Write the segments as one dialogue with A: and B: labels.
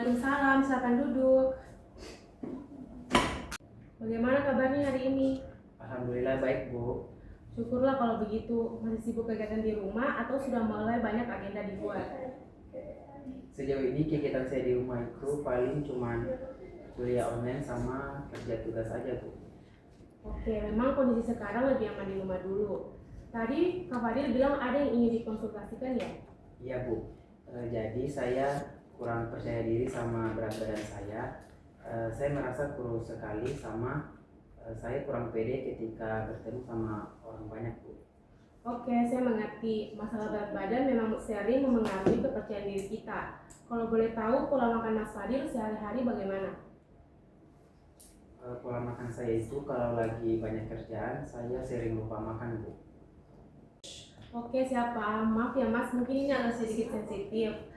A: Waalaikumsalam, silakan duduk. Bagaimana kabarnya hari ini?
B: Alhamdulillah baik, Bu.
A: Syukurlah kalau begitu. Masih sibuk kegiatan di rumah atau sudah mulai banyak agenda di luar?
B: Sejauh ini kegiatan saya di rumah itu paling cuman kuliah online sama kerja tugas aja, Bu.
A: Oke, memang kondisi sekarang lebih aman di rumah dulu. Tadi Kak Fadil bilang ada yang ingin dikonsultasikan ya?
B: Iya, Bu. Jadi saya kurang percaya diri sama berat badan saya. Saya merasa kurus sekali sama saya kurang pede ketika bertemu sama orang banyak, Bu.
A: Oke, saya mengerti. Masalah berat badan memang sering memengaruhi kepercayaan diri kita. Kalau boleh tahu pola makan Mas Fadil sehari-hari bagaimana?
B: Pola makan saya itu kalau lagi banyak kerjaan, saya sering lupa makan, Bu.
A: Oke, siapa? Maaf ya Mas, mungkin ini agak sedikit sensitif.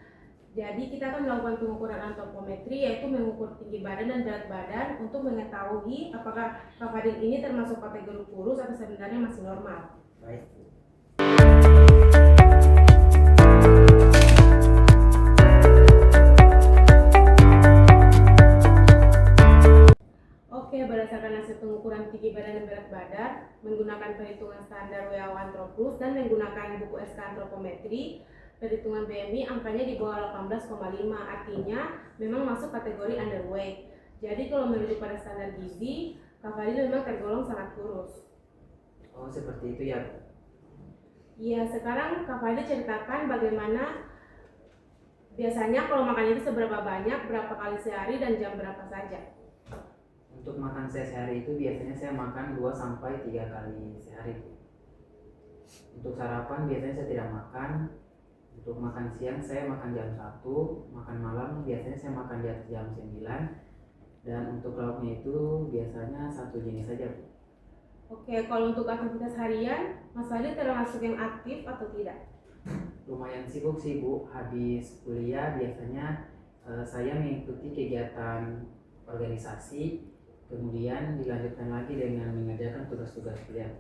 A: Jadi kita akan melakukan pengukuran antropometri, yaitu mengukur tinggi badan dan berat badan untuk mengetahui apakah Kak Fadil ini termasuk kategori kurus atau sebenarnya masih normal.
B: Baik, Bu.
A: Oke, berdasarkan hasil pengukuran tinggi badan dan berat badan, menggunakan perhitungan standar WHO Anthro-Plus dan menggunakan buku SK Antropometri, perhitungan BMI angkanya di bawah 18,5, artinya memang masuk kategori underweight. Jadi kalau merujuk pada standar gizi, Kak Fadil memang tergolong sangat kurus.
B: Oh, seperti itu ya, Bu.
A: Iya, sekarang Kak Fadil ceritakan bagaimana biasanya kalau makan itu seberapa banyak, berapa kali sehari, dan jam berapa saja.
B: Untuk makan saya sehari itu biasanya saya makan 2-3 kali sehari. Untuk sarapan biasanya saya tidak makan. Untuk makan siang saya makan jam 1, makan malam biasanya saya makan di atas jam 9. Dan untuk lauknya itu biasanya satu jenis saja, Bu.
A: Oke, kalau untuk aktivitas harian, Mas Fadil termasuk yang aktif atau tidak?
B: Lumayan sibuk sih, Bu. Habis kuliah biasanya saya mengikuti kegiatan organisasi, kemudian dilanjutkan lagi dengan mengerjakan tugas-tugas kuliah.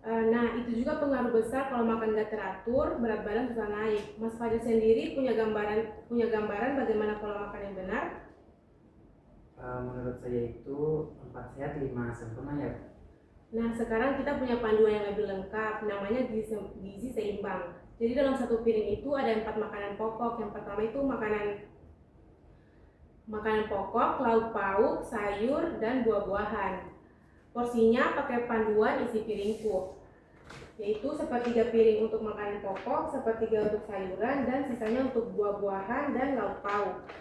A: Nah, itu juga pengaruh besar kalau makan gak teratur, berat badan bisa naik. Mas Fadil sendiri punya gambaran bagaimana pola makan yang benar?
B: Menurut saya itu 4 sehat 5 sempurna ya.
A: Nah, sekarang kita punya panduan yang lebih lengkap, namanya gizi seimbang. Jadi dalam satu piring itu ada 4 makanan pokok. Yang pertama itu makanan pokok, lauk pauk, sayur, dan buah-buahan. Porsinya pakai panduan isi piringku, yaitu sepertiga piring untuk makanan pokok, sepertiga untuk sayuran, dan sisanya untuk buah-buahan dan lauk pauk.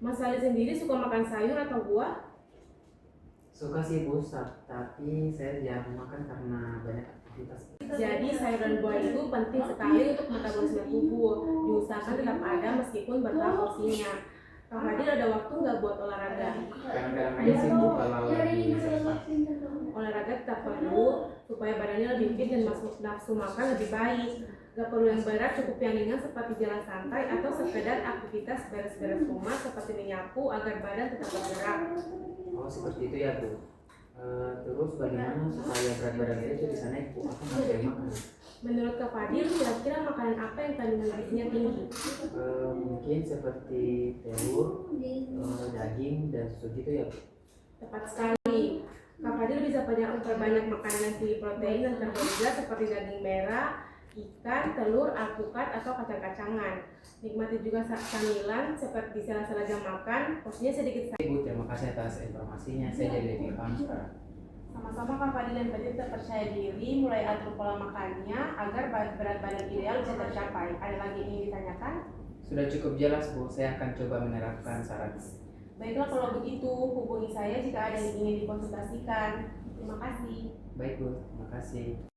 A: Mas Fadil sendiri suka makan sayur atau buah?
B: Suka sih, Bu, tapi saya jarang makan karena banyak aktivitas.
A: Jadi sayur dan buah itu penting sekali untuk metabolisme tubuh. Diusahakan tetap ada meskipun bertahap porsinya. Kak Fadil ada waktu nggak buat olahraga?
B: Kadang-kadang aja sih, Bu, kalau lagi sempat.
A: Olahraga tetap perlu supaya badannya lebih fit dan nafsu makan lebih baik. Gak perlu yang berat, cukup yang ringan seperti jalan santai atau sekedar aktivitas beres-beres rumah seperti menyapu agar badan tetap bergerak.
B: Oh, seperti itu ya, Bu. Terus bagaimana supaya berat badan saya itu bisa naik, Bu? Aku nggak makan.
A: Menurut Kak Fadil, kira-kira makanan apa yang kandungan gizinya tinggi?
B: Mungkin seperti telur, daging dan susu gitu ya, Bu.
A: Tepat sekali. Kak Fadil bisa perbanyak makanan yang tinggi protein dan karbohidrat seperti daging merah, ikan, telur, alpukat, atau kacang-kacangan. Nikmati juga camilan seperti di sela-sela jam makan, porsinya sedikit saja.
B: Bu, terima kasih atas informasinya. Saya jadi lebih paham sekarang.
A: Sama-sama Kak Fadil dan Fadil terpercaya diri, mulai atur pola makannya agar berat badan ideal bisa tercapai. Ada lagi yang ingin ditanyakan?
B: Sudah cukup jelas, Bu. Saya akan coba menerapkan saran.
A: Baiklah kalau begitu, hubungi saya jika ada yang ingin dikonsultasikan. Terima kasih.
B: Baik, Bu. Terima kasih.